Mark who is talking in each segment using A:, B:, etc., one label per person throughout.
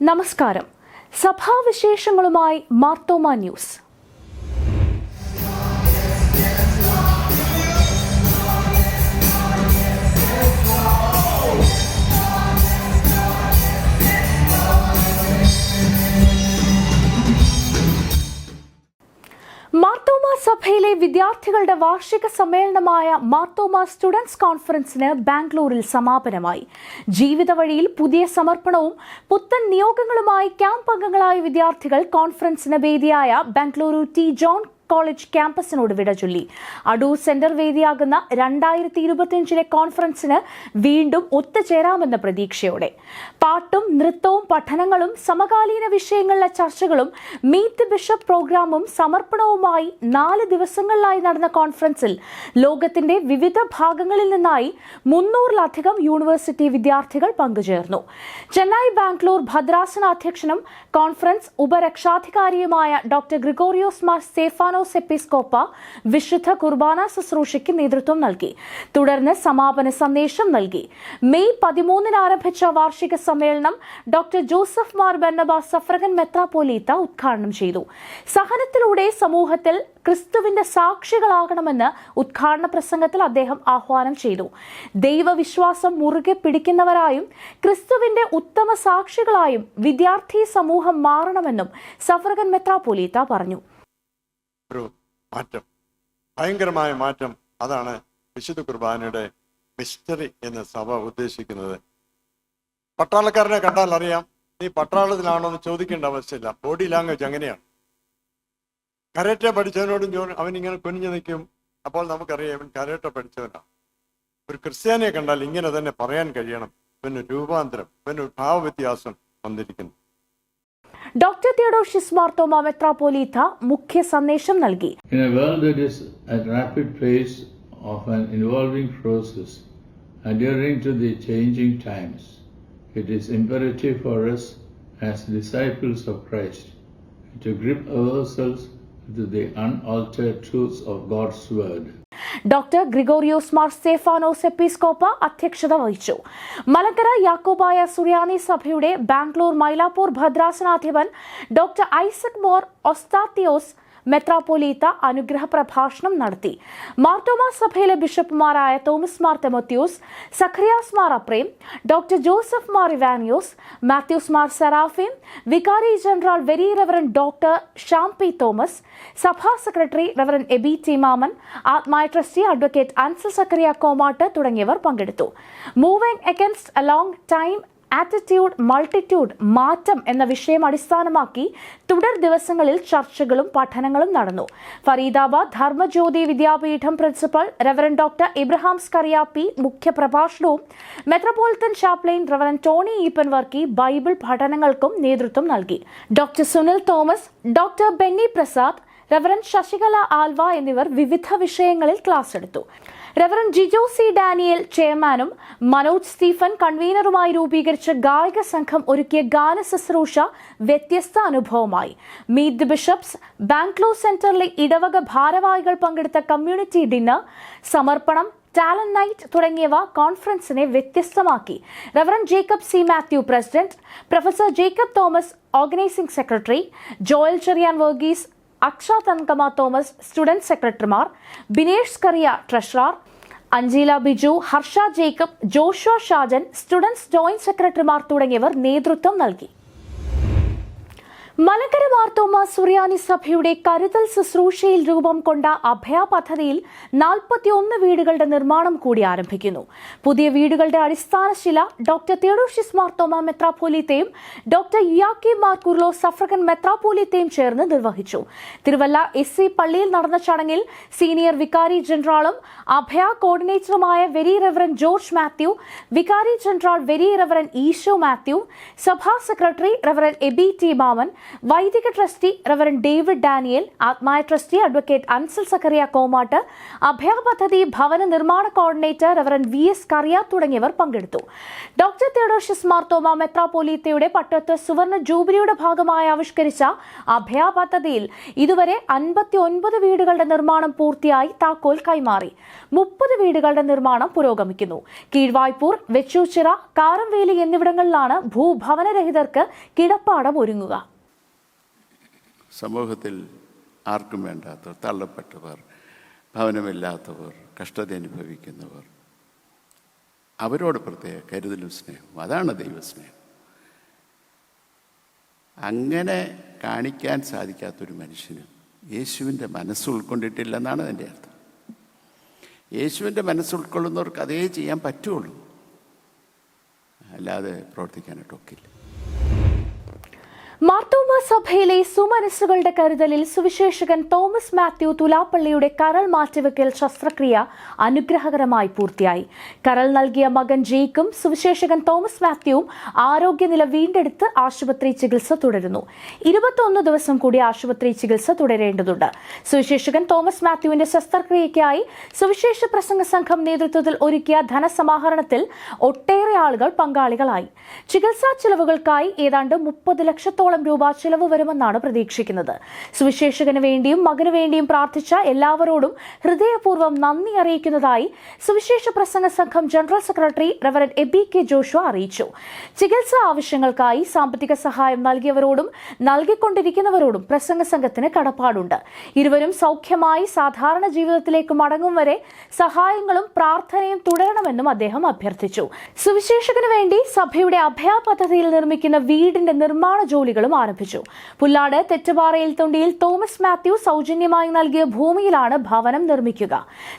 A: നമസ്കാരം. സഭാവിശേഷങ്ങളുമായി മാർത്തോമ ന്യൂസ്. മാർത്തോമ സഭയിലെ വിദ്യാർത്ഥികളുടെ വാർഷിക സമ്മേളനമായ മാർത്തോമ സ്റ്റുഡൻസ് കോൺഫറൻസിന് ബാംഗ്ലൂരിൽ സമാപനമായി. ജീവിത വഴിയിൽ പുതിയ സമർപ്പണവും പുത്തൻ നിയോഗങ്ങളുമായി ക്യാമ്പ് അംഗങ്ങളായ വിദ്യാർത്ഥികൾ കോൺഫറൻസിന് വേദിയായ ബാംഗ്ലൂരു ടി ജോൺ കോളേജ് ക്യാമ്പസിനോട് വിട ചൊല്ലി. അടൂർ സെന്റർ വേദിയാകുന്ന 2025 കോൺഫറൻസിന് വീണ്ടും ഒത്തുചേരാമെന്ന പ്രതീക്ഷയോടെ പാട്ടും നൃത്തവും പഠനങ്ങളും സമകാലീന വിഷയങ്ങളിലെ ചർച്ചകളും മീറ്റ് ദി ബിഷപ്പ് പ്രോഗ്രാമും സമർപ്പണവുമായി 4 ദിവസങ്ങളിലായി നടന്ന കോൺഫറൻസിൽ ലോകത്തിന്റെ വിവിധ ഭാഗങ്ങളിൽ നിന്നായി 300-ലധികം യൂണിവേഴ്സിറ്റി വിദ്യാർത്ഥികൾ പങ്കുചേർന്നു. ചെന്നൈ ബാംഗ്ലൂർ ഭദ്രാസന അധ്യക്ഷനും കോൺഫറൻസ് ഉപരക്ഷാധികാരിയുമായ ഡോക്ടർ ഗ്രിഗോറിയോസ് മാർ സ്റ്റെഫാനോസ് എപ്പിസ്കോപ്പ വിശുദ്ധ കുർബാന ശുശ്രൂഷയ്ക്ക് നേതൃത്വം നൽകി. തുടർന്ന് സമാപന സന്ദേശം നൽകി. മെയ് 13 ആരംഭിച്ച വാർഷിക സമ്മേളനം ഡോക്ടർ ജോസഫ് മാർ ബർണബാസ് സഫ്രഗൻ മെത്രാപ്പോലീത്ത ഉദ്ഘാടനം ചെയ്തു. സഹനത്തിലൂടെ സമൂഹത്തിൽ ക്രിസ്തുവിന്റെ സാക്ഷികളാകണമെന്ന് ഉദ്ഘാടന പ്രസംഗത്തിൽ അദ്ദേഹം ആഹ്വാനം ചെയ്തു. ദൈവവിശ്വാസം മുറുകെ പിടിക്കുന്നവരായും ക്രിസ്തുവിന്റെ ഉത്തമ സാക്ഷികളായും വിദ്യാർത്ഥി സമൂഹം മാറണമെന്നും സഫ്രഗൻ മെത്രാപ്പോലീത്ത പറഞ്ഞു.
B: ഒരു മാറ്റം, ഭയങ്കരമായ മാറ്റം, അതാണ് വിശുദ്ധ കുർബാനയുടെ മിസ്റ്ററി എന്ന് സഭ ഉദ്ദേശിക്കുന്നത്. പട്ടാളക്കാരനെ കണ്ടാൽ അറിയാം നീ പട്ടാളത്തിലാണോ എന്ന് ചോദിക്കേണ്ട ആവശ്യമില്ല. ബോഡി ലാംഗ്വേജ് അങ്ങനെയാണ്. കരാട്ടെ പഠിച്ചവനോടും അവനിങ്ങനെ കുനിഞ്ഞു നിൽക്കും. അപ്പോൾ നമുക്കറിയാം ഇവൻ കരാട്ടെ പഠിച്ചവനാണ്. ഒരു ക്രിസ്ത്യാനിയെ കണ്ടാൽ ഇങ്ങനെ തന്നെ പറയാൻ കഴിയണം, ഇവന് രൂപാന്തരം, ഇവന് ഭാവവ്യത്യാസം വന്നിരിക്കുന്നു.
A: ഡോക്ടർ തിയോഡോഷ്യസ് മാർത്തോമ മെത്രാപ്പോലീത്ത മുഖ്യ സന്ദേശം നൽകി.
C: In a world that is at rapid pace of an evolving process, adhering to the changing times, it is imperative for us as disciples of Christ to grip ourselves to the unaltered truths of God's word.
A: Doctor Gregorios Mar Stephanos എപ്പിസ്കോപ്പ അധ്യക്ഷത വഹിച്ചു. മലങ്കര യാക്കോബായ സുറിയാനി സഭയുടെ ബാംഗ്ലൂർ മൈലാപ്പൂർ ഭദ്രാസനാധിപൻ doctor Isaac Mor Osthathios മെത്രാപ്പോലീത്ത അനുഗ്രഹ പ്രഭാഷണം നടത്തി. മാർത്തോമ സഭയിലെ ബിഷപ്പുമാരായ തോമസ് മാർ തെമോത്തിയോസ്, സഖറിയാസ് മാർ അപ്രേം, ഡോക്ടർ ജോസഫ് മാർ ഇവാനിയോസ്, മാത്യൂസ് മാർ സെറാഫിം, വികാരി general very reverend doctor Sham P Thomas, സഭാ secretary reverend Eby T Mammen, ആത്മായ ട്രസ്റ്റി അഡ്വക്കേറ്റ് അൻസൽ സക്കറിയ കോമാട്ട് തുടങ്ങിയവർ പങ്കെടുത്തു. Moving against a long time attitude multitude മാറ്റം എന്ന വിഷയം അടിസ്ഥാനമാക്കി തുടർ ദിവസങ്ങളിൽ ചർച്ചകളും പഠനങ്ങളും നടന്നു. Faridabad Dharmajyoti Vidyapeetham principal reverend doctor Ibrahim Skaria P മുഖ്യപ്രഭാഷണവും metropolitan chaplain reverend Tony Eapen Varkey Bible പഠനങ്ങൾക്കും നേതൃത്വം നൽകി. Doctor Sunil Thomas, doctor Benny Prasad, reverend Sasikala Alva എന്നിവർ വിവിധ വിഷയങ്ങളിൽ ക്ലാസ് എടുത്തു. റെവറൻ ജിജോ സി ഡാനിയൽ ചെയർമാനും മനോജ് സ്റ്റീഫൻ കൺവീനറുമായി രൂപീകരിച്ച ഗായക സംഘം ഒരുക്കിയ ഗാന ശുശ്രൂഷ വ്യത്യസ്ത അനുഭവമായി. മീറ്റ് ദി ബിഷപ്സ്, ബാംഗ്ലൂർ സെന്ററിലെ ഇടവക ഭാരവാഹികൾ പങ്കെടുത്ത കമ്മ്യൂണിറ്റി ഡിന്നർ, സമർപ്പണം, ടാലന്റ് നൈറ്റ് തുടങ്ങിയവ കോൺഫറൻസിനെ വ്യത്യസ്തമാക്കി. Reverend Jacob C Mathew president, professor Jacob Thomas organizing secretary, Joel Cherian Varghese, Aksha Thankama Thomas student സെക്രട്ടറിമാർ, Binesh Skaria treasurer, Anjeela Biju, Harsha Jacob, Joshua Shajan students joint സെക്രട്ടറിമാർ തുടങ്ങിയവർ നേതൃത്വം നൽകി. മലങ്കര മാർത്തോമ സുറിയാനി സഭയുടെ കരുതൽ ശുശ്രൂഷയിൽ രൂപം കൊണ്ട അഭയ പദ്ധതിയിൽ 41 വീടുകളുടെ നിർമ്മാണം കൂടി ആരംഭിക്കുന്നു. പുതിയ വീടുകളുടെ അടിസ്ഥാനശില ഡോക്ടർ തിയോഡോഷ്യസ് മാർത്തോമ മെത്രാപ്പോലീത്തയും ഡോക്ടർ യുയാക്കീം മാർ കുർലോസ് സഫ്രഗൻ മെത്രാപ്പോലീത്തയും ചേർന്ന് നിർവഹിച്ചു. തിരുവല്ല SC പള്ളിയിൽ നടന്ന ചടങ്ങിൽ സീനിയർ വികാരി ജനറാളും അഭയ കോർഡിനേറ്ററുമായ വെരി റെവറൻ ജോർജ് മാത്യു, വികാരി general very reverend Easo Mathew, സഭാ secretary reverend Eby T Mammen, വൈദിക ട്രസ്റ്റി റവറൻ ഡേവിഡ് ഡാനിയൽ, ആത്മായ ട്രസ്റ്റി അഡ്വക്കേറ്റ് അൻസൽ സക്കറിയ കോമാട്ട്, അഭയ പദ്ധതി ഭവന നിർമ്മാണ കോർഡിനേറ്റർ റവറൻ VS കറിയ തുടങ്ങിയവർ പങ്കെടുത്തു. ഡോക്ടർ തിയോഡോഷ്യസ് മാർത്തോമ മെത്രാപ്പോലീത്തയുടെ പട്ടത്ത് സുവർണ ജൂബിലിയുടെ ഭാഗമായി ആവിഷ്കരിച്ച അഭയ പദ്ധതിയിൽ ഇതുവരെ 59 വീടുകളുടെ നിർമ്മാണം പൂർത്തിയായി താക്കോൽ കൈമാറി. 30 വീടുകളുടെ നിർമ്മാണം പുരോഗമിക്കുന്നു. കീഴ്വായ്പൂർ, വെച്ചൂച്ചിറ, കാരംവേലി എന്നിവിടങ്ങളിലാണ് ഭൂഭവനരഹിതർക്ക് കിടപ്പാടം ഒരുങ്ങുക.
D: സമൂഹത്തിൽ ആർക്കും വേണ്ടാത്തവർ, തള്ളപ്പെട്ടവർ, ഭവനമില്ലാത്തവർ, കഷ്ടത അനുഭവിക്കുന്നവർ, അവരോട് പ്രത്യേക കരുതലും സ്നേഹവും, അതാണ് ദൈവസ്നേഹം. അങ്ങനെ കാണിക്കാൻ സാധിക്കാത്തൊരു മനുഷ്യന് യേശുവിൻ്റെ മനസ്സ് ഉൾക്കൊണ്ടിട്ടില്ലെന്നാണ് എൻ്റെ അർത്ഥം. യേശുവിൻ്റെ മനസ്സ് ഉൾക്കൊള്ളുന്നവർക്ക് അതേ ചെയ്യാൻ പറ്റുള്ളൂ, അല്ലാതെ പ്രവർത്തിക്കാനായിട്ടൊക്കില്ല.
A: മാർത്തോമ സഭയിലെ സുമനസ്സുകളുടെ കരുതലിൽ സുവിശേഷകൻ തോമസ് മാത്യു തുലാപ്പള്ളിയുടെ കരൾ മാറ്റിവെക്കൽ ശസ്ത്രക്രിയ അനുഗ്രഹകരമായി പൂർത്തിയായി. കരൾ നൽകിയ മകൻ ജെയ്ക്കും സുവിശേഷകൻ തോമസ് മാത്യുവും ആരോഗ്യനില വീണ്ടെടുത്ത് ആശുപത്രി ചികിത്സ തുടരുന്നു. 21 ദിവസം കൂടി ആശുപത്രി ചികിത്സ തുടരേണ്ടതുണ്ട്. സുവിശേഷകൻ തോമസ് മാത്യുവിന്റെ ശസ്ത്രക്രിയയ്ക്കായി സുവിശേഷ പ്രസംഗ സംഘം നേതൃത്വത്തിൽ ഒരുക്കിയ ധനസമാഹരണത്തിൽ ഒട്ടേറെ ആളുകൾ പങ്കാളികളായി. ചികിത്സാ ചെലവുകൾക്കായി ഏതാണ്ട് 30 ലക്ഷത്തോളം രൂപ ചെലവ് വരുമെന്നാണ് പ്രതീക്ഷിക്കുന്നത്. സുവിശേഷകന് വേണ്ടിയും മകനു വേണ്ടിയും പ്രാർത്ഥിച്ച എല്ലാവരോടും ഹൃദയപൂർവ്വം നന്ദി അറിയിക്കുന്നതായി സുവിശേഷ പ്രസംഗ സംഘം general secretary reverend Aby K Joshua അറിയിച്ചു. ചികിത്സാ ആവശ്യങ്ങൾക്കായി സാമ്പത്തിക സഹായം നൽകിയവരോടും നൽകിക്കൊണ്ടിരിക്കുന്നവരോടും പ്രസംഗ സംഘത്തിന് കടപ്പാടുണ്ട്. ഇരുവരും സൗഖ്യമായി സാധാരണ ജീവിതത്തിലേക്ക് മടങ്ങും വരെ സഹായങ്ങളും പ്രാർത്ഥനയും തുടരണമെന്നും അദ്ദേഹം അഭ്യർത്ഥിച്ചു. സുവിശേഷകന് വേണ്ടി സഭയുടെ അഭയ പദ്ധതിയിൽ നിർമ്മിക്കുന്ന വീടിന്റെ നിർമ്മാണ ജോലികളും ആരംഭിച്ചു. പുല്ലാട് തെറ്റുപാറയിൽ തൊണ്ടിയിൽ തോമസ് മാത്യു സൗജന്യമായി നൽകിയ ഭൂമിയിലാണ് ഭവനം നിർമ്മിക്കുക.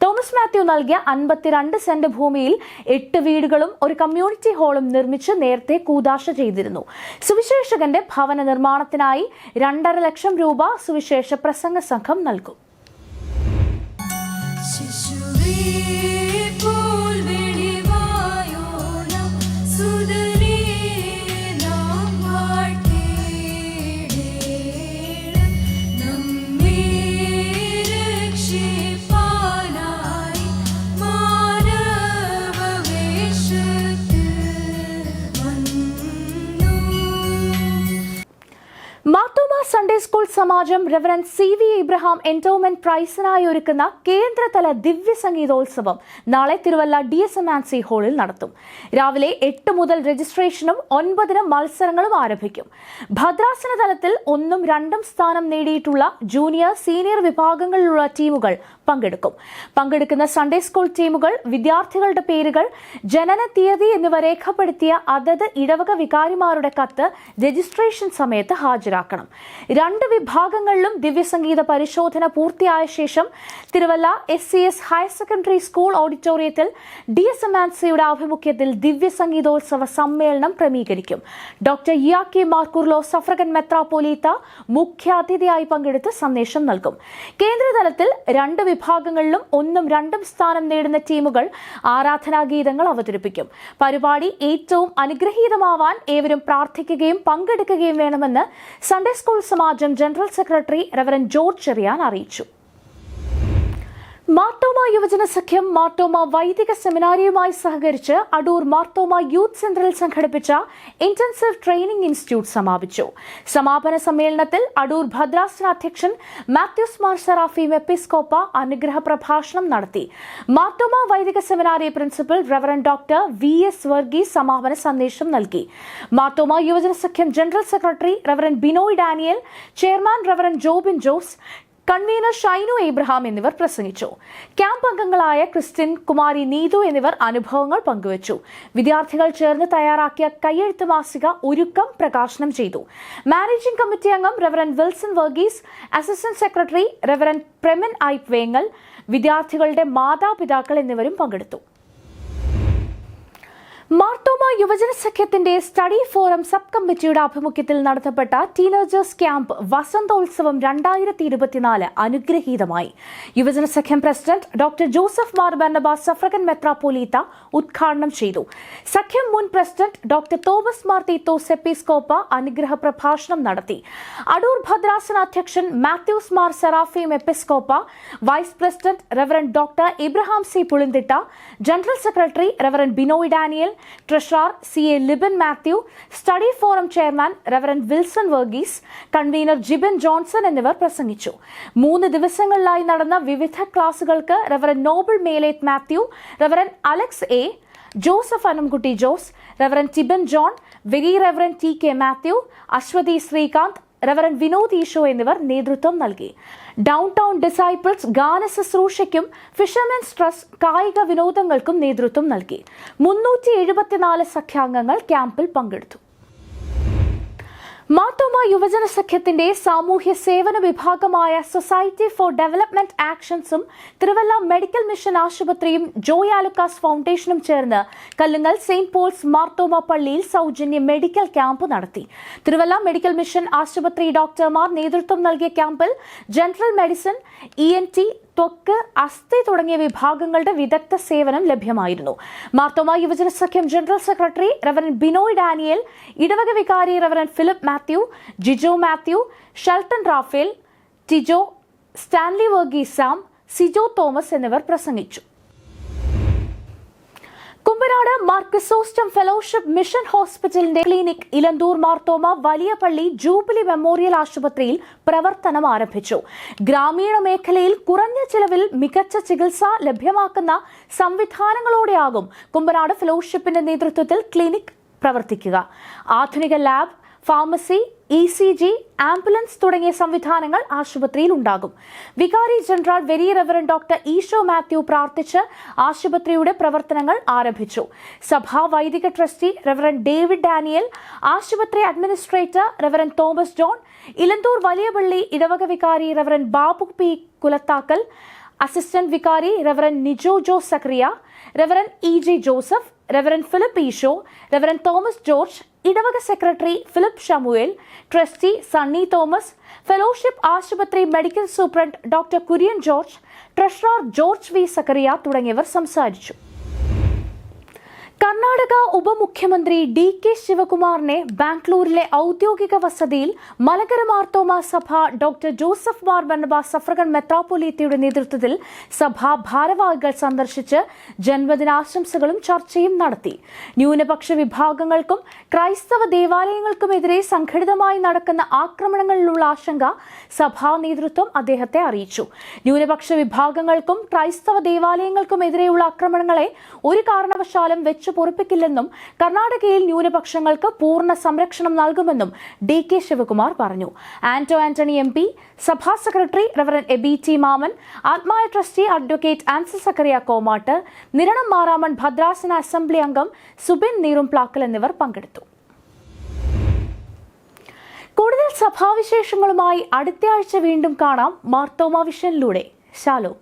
A: തോമസ് മാത്യു നൽകിയ 52 സെന്റ് ഭൂമിയിൽ 8 വീടുകളും ഒരു കമ്മ്യൂണിറ്റി ഹാളും നിർമ്മിച്ച് നേരത്തെ കൂദാശ ചെയ്തിരുന്നു. സുവിശേഷകന്റെ ഭവന നിർമ്മാണത്തിനായി 2.5 ലക്ഷം രൂപ സുവിശേഷ പ്രസംഗ സംഘം നൽകും. മാർത്തോമ സൺഡേ സ്കൂൾ സമാജം റെവറൻ CV ഇബ്രഹാം എൻഡോമെന്റ് പ്രൈസിനായി ഒരുക്കുന്ന കേന്ദ്രതല ദിവ്യ സംഗീതോത്സവം നാളെ തിരുവല്ല DSMC ഹാളിൽ നടത്തും. രാവിലെ 8 മുതൽ രജിസ്ട്രേഷനും 9 മത്സരങ്ങളും ആരംഭിക്കും. ഭദ്രാസന തലത്തിൽ 1ഉം 2ഉം സ്ഥാനം നേടിയിട്ടുള്ള ജൂനിയർ, സീനിയർ വിഭാഗങ്ങളിലുള്ള ടീമുകൾ പങ്കെടുക്കും. പങ്കെടുക്കുന്ന സൺഡേ സ്കൂൾ ടീമുകൾ വിദ്യാർത്ഥികളുടെ പേരുകൾ, ജനന തീയതി എന്നിവ രേഖപ്പെടുത്തിയ അതത് ഇടവക വികാരിമാരുടെ കത്ത് രജിസ്ട്രേഷൻ സമയത്ത് ഹാജരാക്കണം. 2 വിഭാഗങ്ങളിലും ദിവ്യസംഗീത പരിശോധന പൂർത്തിയായ ശേഷം Thiruvalla SCS higher secondary school ഓഡിറ്റോറിയത്തിൽ DSMCയുടെ ആഭിമുഖ്യത്തിൽ ദിവ്യസംഗീതോത്സവ സമ്മേളനം ക്രമീകരിക്കും. ഡോക്ടർ ഇയാക്കി മാർക്കുർലോ സഫ്രഗൻ മെത്രാപ്പോലീത്ത മുഖ്യാതിഥിയായി പങ്കെടുത്ത് സന്ദേശം നൽകും. കേന്ദ്രതലത്തിൽ 2 വിഭാഗങ്ങളിലും 1ഉം 2ഉം സ്ഥാനം നേടുന്ന ടീമുകൾ ആരാധനാഗീതങ്ങൾ അവതരിപ്പിക്കും. പരിപാടി ഏറ്റവും അനുഗ്രഹീതമാവാൻ ഏവരും പ്രാർത്ഥിക്കുകയും പങ്കെടുക്കുകയും വേണമെന്ന് സൺഡേ സ്കൂൾ സമാജം general secretary reverend George Cherian അറിയിച്ചു. മാർത്തോമ യുവജന സഖ്യം മാർത്തോമ വൈദിക സെമിനാരിയുമായി സഹകരിച്ച് അടൂർ മാർത്തോമ യൂത്ത് സെന്ററിൽ സംഘടിപ്പിച്ച ഇന്റൻസീവ് ട്രെയിനിംഗ് ഇൻസ്റ്റിറ്റ്യൂട്ട് സമാപിച്ചു. സമാപന സമ്മേളനത്തിൽ അടൂർ ഭദ്രാസന അധ്യക്ഷൻ മാത്യൂസ് മാർ സെറാഫീം എപ്പിസ്കോപ്പ അനുഗ്രഹ പ്രഭാഷണം നടത്തി. മാർത്തോമ വൈദിക സെമിനാരി principal reverend doctor VS Varghese സമാപന സന്ദേശം നൽകി. മാർത്തോമ യുവജന സഖ്യം general secretary reverend Binoy Daniel, chairman reverend Jobin Jose, convener Shinu Abraham എന്നിവർ പ്രസംഗിച്ചു. ക്യാമ്പ് അംഗങ്ങളായ ക്രിസ്ത്യൻ, കുമാരി നീതു എന്നിവർ അനുഭവങ്ങൾ പങ്കുവച്ചു. വിദ്യാർത്ഥികൾ ചേർന്ന് തയ്യാറാക്കിയ കയ്യെഴുത്ത് മാസിക ഒരുക്കം പ്രകാശനം ചെയ്തു. മാനേജിംഗ് കമ്മിറ്റി അംഗം reverend Wilson Varghese, assistant secretary reverend Pramin Aipe Vengal, വിദ്യാർത്ഥികളുടെ മാതാപിതാക്കൾ എന്നിവരും പങ്കെടുത്തു. മാർത്തോമ യുവജന സഖ്യത്തിന്റെ സ്റ്റഡി ഫോറം സബ് കമ്മിറ്റിയുടെ ആഭിമുഖ്യത്തിൽ നടത്തപ്പെട്ട ടീനേജേഴ്സ് ക്യാമ്പ് വസന്തോത്സവം 2024 അനുഗ്രഹീതമായി. യുവജന സഖ്യം president doctor Joseph Mar Barnabas suffragan മെത്രാപ്പോലീത്ത ഉദ്ഘാടനം ചെയ്തു. സഖ്യം മുൻ പ്രസിഡന്റ് ഡോക്ടർ തോമസ് മാർ തീത്തോസ് എപ്പിസ്കോപ്പ അനുഗ്രഹ പ്രഭാഷണം നടത്തി. അടൂർ ഭദ്രാസന അധ്യക്ഷൻ മാത്യൂസ് മാർ സെറാഫീം എപ്പിസ്കോപ്പ, vice president reverend doctor Ibrahim C Pulinthitta, general secretary reverend Binoy Daniel, treasurer CA Liben Mathew, study forum chairman reverend Wilson Varghese, convener Jiben Johnson എന്നിവർ പ്രസംഗിച്ചു. 3 ദിവസങ്ങളിലായി നടന്ന വിവിധ ക്ലാസുകൾക്ക് reverend Noble Meleth Mathew, reverend Alex A, Joseph Anamkutty Jose, reverend Tiben John, very reverend TK Mathew, Aswathy Srikanth, reverend Vinod Easo എന്നിവർ നേതൃത്വം നൽകി. ഡൗൺ ടൗൺ ഡിസൈപ്പിൾസ് ഗാന ശുശ്രൂഷയ്ക്കും ഫിഷർമെൻസ് ട്രസ്റ്റ് കായിക വിനോദങ്ങൾക്കും നേതൃത്വം നൽകി. 374 സഖ്യാംഗങ്ങൾ ക്യാമ്പിൽ പങ്കെടുത്തു. മാർത്തോമ യുവജന സഖ്യത്തിന്റെ സാമൂഹ്യ സേവന വിഭാഗമായ സൊസൈറ്റി ഫോർ ഡെവലപ്മെന്റ് ആക്ഷൻസും തിരുവല്ല മെഡിക്കൽ മിഷൻ ആശുപത്രിയും ജോയ് ആലുക്കാസ് ഫൗണ്ടേഷനും ചേർന്ന് കല്ലുങ്ങൽ സെയിന്റ് പോൾസ് മാർത്തോമ പള്ളിയിൽ സൗജന്യ മെഡിക്കൽ ക്യാമ്പ് നടത്തി. തിരുവല്ല മെഡിക്കൽ മിഷൻ ആശുപത്രി ഡോക്ടർമാർ നേതൃത്വം നൽകിയ ക്യാമ്പിൽ ജനറൽ മെഡിസിൻ, ENT, ത്വക്ക്, അസ്ഥി തുടങ്ങിയ വിഭാഗങ്ങളുടെ വിദഗ്ധ സേവനം ലഭ്യമായിരുന്നു. മാർത്തോമ യുവജന സഖ്യം general secretary reverend Binoy Daniel, ഇടവക വികാരി റെവറന്റ് ഫിലിപ്പ് മാത്യു, ജിജോ മാത്യു, ഷെൽട്ടൺ റാഫേൽ, ടിജോ, സ്റ്റാൻലി വർഗീസ് സാം, സിജോ തോമസ് എന്നിവർ പ്രസംഗിച്ചു. കുമ്പനാട് മാർ ക്രിസോസ്റ്റം ഫെലോഷിപ്പ് മിഷൻ ഹോസ്പിറ്റലിന്റെ ക്ലിനിക് ഇലന്തൂർ മാർത്തോമ വലിയ പള്ളി ജൂബിലി മെമ്മോറിയൽ ആശുപത്രിയിൽ പ്രവർത്തനം ആരംഭിച്ചു. ഗ്രാമീണ മേഖലയിൽ കുറഞ്ഞ ചിലവിൽ മികച്ച ചികിത്സ ലഭ്യമാക്കുന്ന സംവിധാനങ്ങളോടെയാകും കുമ്പനാട് ഫെലോഷിപ്പിന്റെ നേതൃത്വത്തിൽ ക്ലിനിക് പ്രവർത്തിക്കുക. ആധുനിക ലാബ്, ഫാർമസി, ECG, ആംബുലൻസ് തുടങ്ങിയ സംവിധാനങ്ങൾ ആശുപത്രിയിൽ ഉണ്ടാകും. വികാരി general very reverend doctor Easo Mathew പ്രാർത്ഥിച്ച് ആശുപത്രിയുടെ പ്രവർത്തനങ്ങൾ ആരംഭിച്ചു. സഭാ വൈദിക ട്രസ്റ്റി റെവറന്റ് ഡേവിഡ് ഡാനിയൽ, ആശുപത്രി അഡ്മിനിസ്ട്രേറ്റർ റെവറന്റ് തോമസ് ജോൺ, ഇലന്തൂർ വലിയ പള്ളി ഇടവക വികാരി reverend Babu P. Kulathakkal, assistant വികാരി reverend Nijo Jose Zachariah, reverend EG Joseph, reverend Philip Easo, reverend Thomas George, ഇടവക secretary Philip Samuel, trustee Sunny Thomas, fellowship ആശുപത്രി medical superintendent doctor Kurian George, treasurer George V. Zacharia തുടങ്ങിയവർ സംസാരിച്ചു. കർണാടക ഉപമുഖ്യമന്ത്രി DK ശിവകുമാറിനെ ബാംഗ്ലൂരിലെ ഔദ്യോഗിക വസതിയിൽ മലങ്കര മാർത്തോമ സഭ ഡോക്ടർ ജോസഫ് മാർ ബർണബാസ് സഫ്രഗൻ മെത്രാപ്പൊലീത്തയുടെ നേതൃത്വത്തിൽ സഭാ ഭാരവാഹികൾ സന്ദർശിച്ച് ജന്മദിനാശംസകളും ചർച്ചയും നടത്തി. ന്യൂനപക്ഷ വിഭാഗങ്ങൾക്കും ക്രൈസ്തവ ദേവാലയങ്ങൾക്കുമെതിരെ സംഘടിതമായി നടക്കുന്ന ആക്രമണങ്ങളിലുള്ള ആശങ്ക സഭാ നേതൃത്വം അദ്ദേഹത്തെ അറിയിച്ചു. ന്യൂനപക്ഷ വിഭാഗങ്ങൾക്കും ക്രൈസ്തവ ദേവാലയങ്ങൾക്കുമെതിരെയുള്ള ആക്രമണങ്ങളെ ഒരു കാരണവശാലും വെച്ച് പൊറുപ്പിക്കില്ലെന്നും കർണാടകയിൽ ന്യൂനപക്ഷങ്ങൾക്ക് പൂർണ്ണ സംരക്ഷണം നൽകുമെന്നും DK ശിവകുമാർ പറഞ്ഞു. ആന്റണി MP, സഭാ secretary reverend Eby T. Mammen, ആത്മായ ട്രസ്റ്റി അഡ്വക്കേറ്റ് ആൻസി സക്കറിയ കോമാട്ട്, നിരണം മാറാമൺ ഭദ്രാസന അസംബ്ലി അംഗം സുബിൻ നീറുംപ്ലാക്കൽ എന്നിവർ പങ്കെടുത്തു. കൂടുതൽ സഭാവിശേഷങ്ങളുമായി അടുത്ത ആഴ്ച വീണ്ടും കാണാം മാർത്തോമ വിഷനിലൂടെ. ശാലോം.